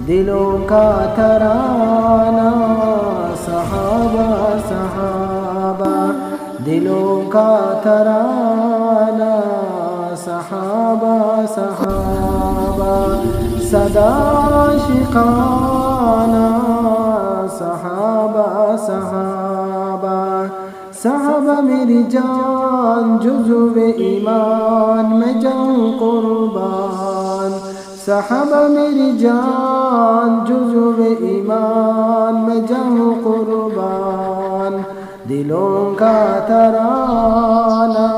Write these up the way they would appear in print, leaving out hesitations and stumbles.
دلوں کا ترانہ صحابہ صحابہ، دلوں کا ترانہ صحابہ صحابہ، صدا عاشقانہ صحابہ صحابہ، صحابہ میری جان جزو ایمان میں جاؤں قربان، صحابہ میری جان جزو ایمان میں جاؤں قربان، دلوں کا ترانہ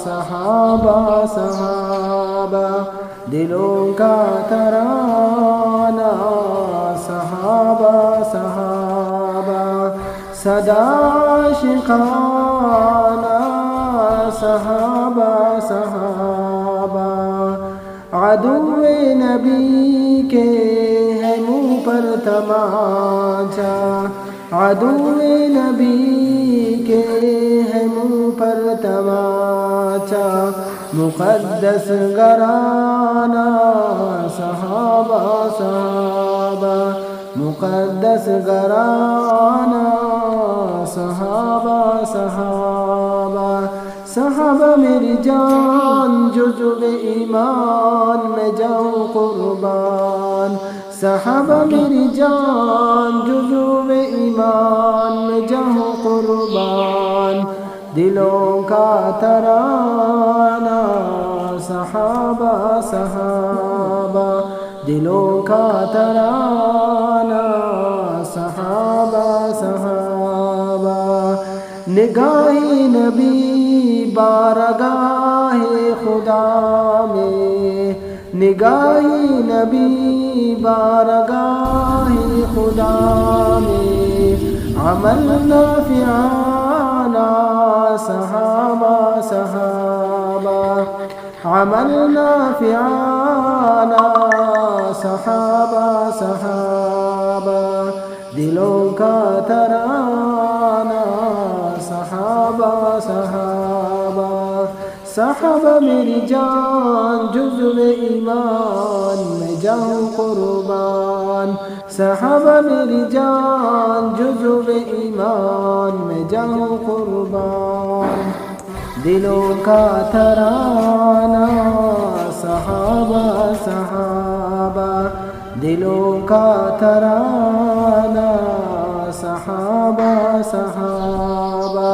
صحابہ صحابہ، دلوں کا ترانہ صحابہ صحابہ، صدا عاشقانہ صحابہ صحابہ، عدو نبی کے ہے منہ پر تماچا، عدو نبی کے ہے منہ پر تماچا، مقدس گرانہ صحابہ صحابہ، مقدس گرانہ صحابہ صحابہ، صحابہ میری جان جزو ایمان میں جاؤں قربان، صحابہ میری جان جزو ایمان میں جاؤں قربان، دلوں کا ترانہ صحابہ صحابہ، دلوں کا ترانہ صحابہ صحابہ، نگاہ نبی بارگاہ خدا میں، نگاہ نبی بارگاہ خدا میں، عمل نافعانہ صحابہ صحابہ، عمل نافعانہ صحابہ صحابہ، دلوں کا ترانہ صحابہ صحابہ، صحابہ میری جان جزو ایمان میں جاؤں قربان، صحابہ میری جان جزو ایمان میں جاؤں قربان، دلوں کا ترانہ صحابہ صحابہ، دلوں کا ترانہ صحابہ صحابہ،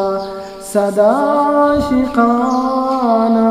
صدا عاشقانہ